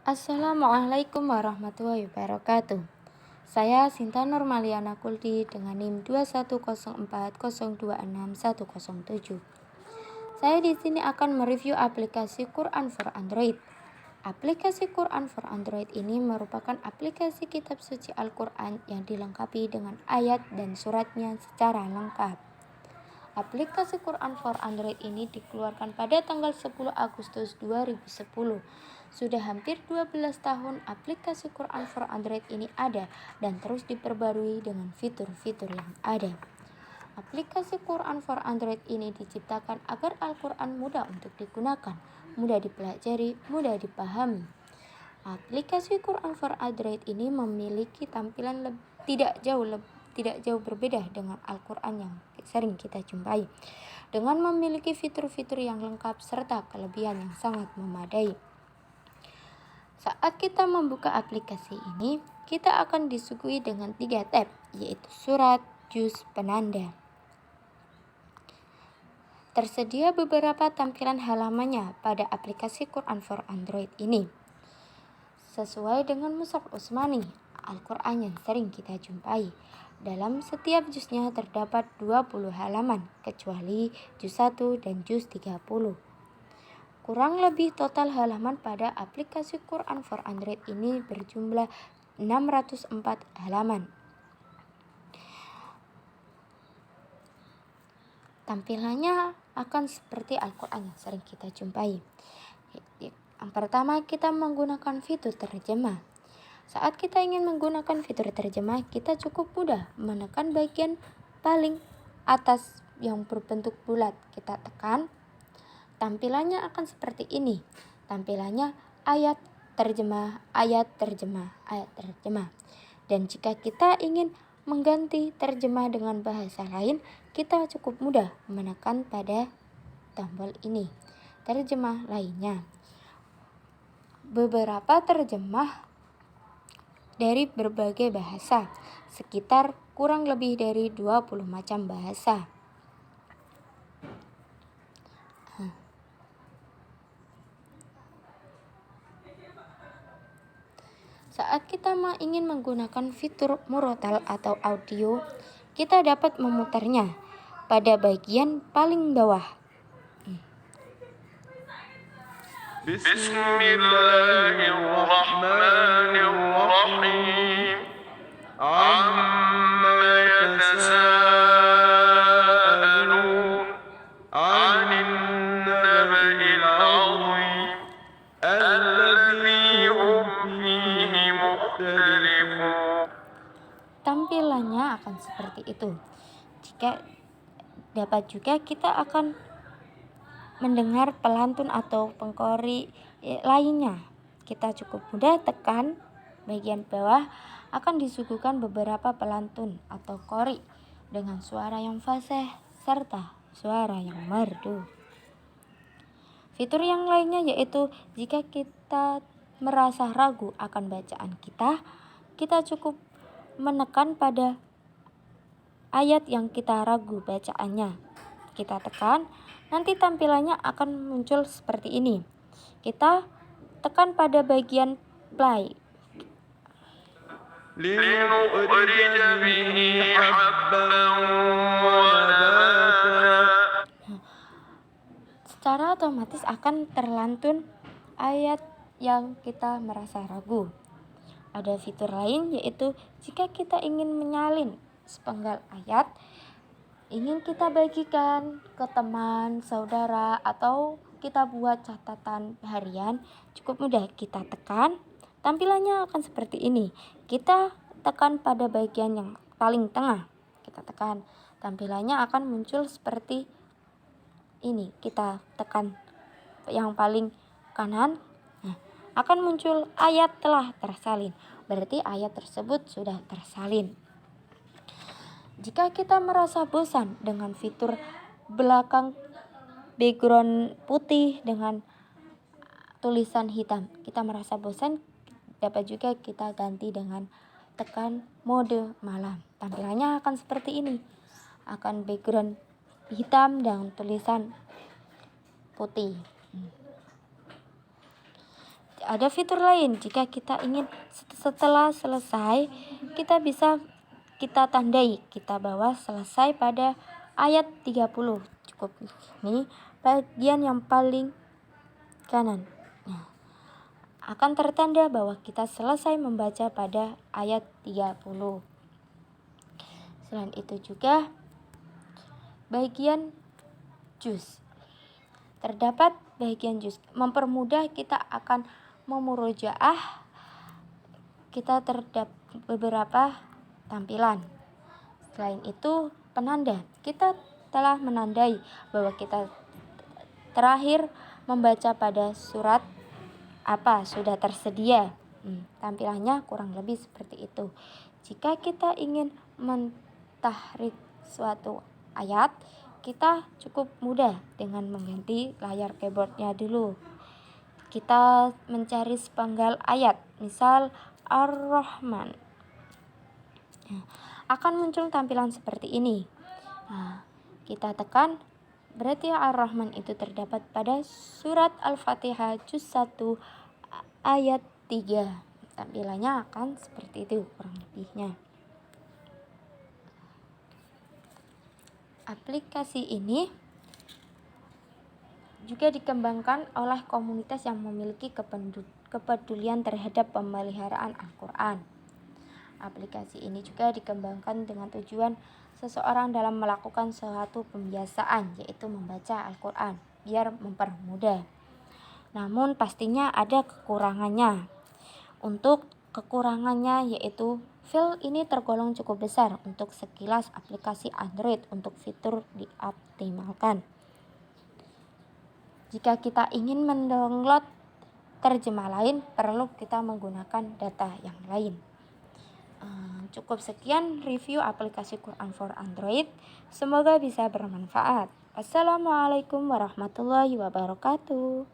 Assalamualaikum warahmatullahi wabarakatuh. Saya Sinta Nurmaliana Kuldi dengan NIM 21040261007. Saya di sini akan mereview aplikasi Quran for Android. Aplikasi Quran for Android ini merupakan aplikasi kitab suci Al-Quran yang dilengkapi dengan ayat dan suratnya secara lengkap. Aplikasi Quran for Android ini dikeluarkan pada tanggal 10 Agustus 2010. Sudah hampir 12 tahun aplikasi Quran for Android ini ada dan terus diperbarui dengan fitur-fitur yang ada. Aplikasi Quran for Android ini diciptakan agar Al-Quran mudah untuk digunakan, mudah dipelajari, mudah dipahami. Aplikasi Quran for Android ini memiliki tampilan tidak jauh berbeda dengan Al-Quran yang sering kita jumpai, dengan memiliki fitur-fitur yang lengkap serta kelebihan yang sangat memadai. Saat kita membuka aplikasi ini, kita akan disuguhi dengan 3 tab, yaitu surat, juz, penanda. Tersedia beberapa tampilan halamannya pada aplikasi Quran for Android ini. Sesuai dengan Mushaf Utsmani, Al-Quran yang sering kita jumpai. Dalam setiap juznya terdapat 20 halaman, kecuali juz 1 dan juz 30. Kurang lebih total halaman pada aplikasi Quran for Android ini berjumlah 604 halaman. Tampilannya akan seperti Al-Quran yang sering kita jumpai. Yang pertama, kita menggunakan fitur terjemah. Saat kita ingin menggunakan fitur terjemah, kita cukup mudah menekan bagian paling atas yang berbentuk bulat. Kita tekan, tampilannya akan seperti ini. Tampilannya ayat terjemah, ayat terjemah, ayat terjemah. Dan jika kita ingin mengganti terjemah dengan bahasa lain, kita cukup mudah menekan pada tombol ini. Terjemah lainnya. Beberapa terjemah dari berbagai bahasa, sekitar kurang lebih dari 20 macam bahasa. Saat kita ingin menggunakan fitur murotal atau audio, kita dapat memutarnya pada bagian paling bawah. Bismillahirrahmanirrahim. Amma yatasaalun 'anil naba'il 'azim alladzi hum fihi mukhtalifun. Tampilannya akan seperti itu. Jika dapat juga kita akan mendengar pelantun atau pengkori lainnya. Kita cukup mudah tekan bagian bawah, akan disuguhkan beberapa pelantun atau kori dengan suara yang fasih serta suara yang merdu. Fitur yang lainnya yaitu jika kita merasa ragu akan bacaan kita cukup menekan pada ayat yang kita ragu bacaannya. Kita tekan, nanti tampilannya akan muncul seperti ini. Kita tekan pada bagian play. لنخرج به حبا ونباتا. Secara otomatis akan terlantun ayat yang kita merasa ragu. Ada fitur lain yaitu jika kita ingin menyalin sepenggal ayat, ingin kita bagikan ke teman, saudara, atau kita buat catatan harian, cukup mudah kita tekan. Tampilannya akan seperti ini. Kita tekan pada bagian yang paling tengah. Kita tekan. Tampilannya akan muncul seperti ini. Kita tekan yang paling kanan. Nah, akan muncul ayat telah tersalin. Berarti ayat tersebut sudah tersalin. Jika kita merasa bosan dengan fitur belakang background putih dengan tulisan hitam, kita merasa bosan, dapat juga kita ganti dengan tekan mode malam. Tampilannya akan seperti ini. Akan background hitam dan tulisan putih. ada fitur lain, jika kita ingin setelah selesai kita tandai, kita bawa selesai pada ayat 30. Cukup ini bagian yang paling kanan. Nah, akan tertanda bahwa kita selesai membaca pada ayat 30. Selain itu juga bagian juz. Terdapat bagian juz mempermudah kita akan memurojaah. Kita terdapat beberapa tampilan. Selain itu penanda. Kita telah menandai bahwa kita terakhir membaca pada surat apa sudah tersedia. Tampilannya kurang lebih seperti itu. Jika kita ingin mentahrik suatu ayat, kita cukup mudah dengan mengganti layar keyboardnya dulu. Kita mencari sepenggal ayat, misal Ar-Rahman. Akan muncul tampilan seperti ini. Kita tekan, berarti Ar-Rahman itu terdapat pada surat Al-Fatihah juz 1 ayat 3. Tampilannya akan seperti itu kurang lebihnya. Aplikasi ini juga dikembangkan oleh komunitas yang memiliki kepedulian terhadap pemeliharaan Al-Quran. Aplikasi ini juga dikembangkan dengan tujuan seseorang dalam melakukan suatu pembiasaan, yaitu membaca Al-Quran, biar mempermudah. Namun pastinya ada kekurangannya. Untuk kekurangannya yaitu file ini tergolong cukup besar untuk sekilas aplikasi Android untuk fitur dioptimalkan. Jika kita ingin mendownload terjemah lain, perlu kita menggunakan data yang lain. Cukup sekian review aplikasi Quran for Android. Semoga bisa bermanfaat. Assalamualaikum warahmatullahi wabarakatuh.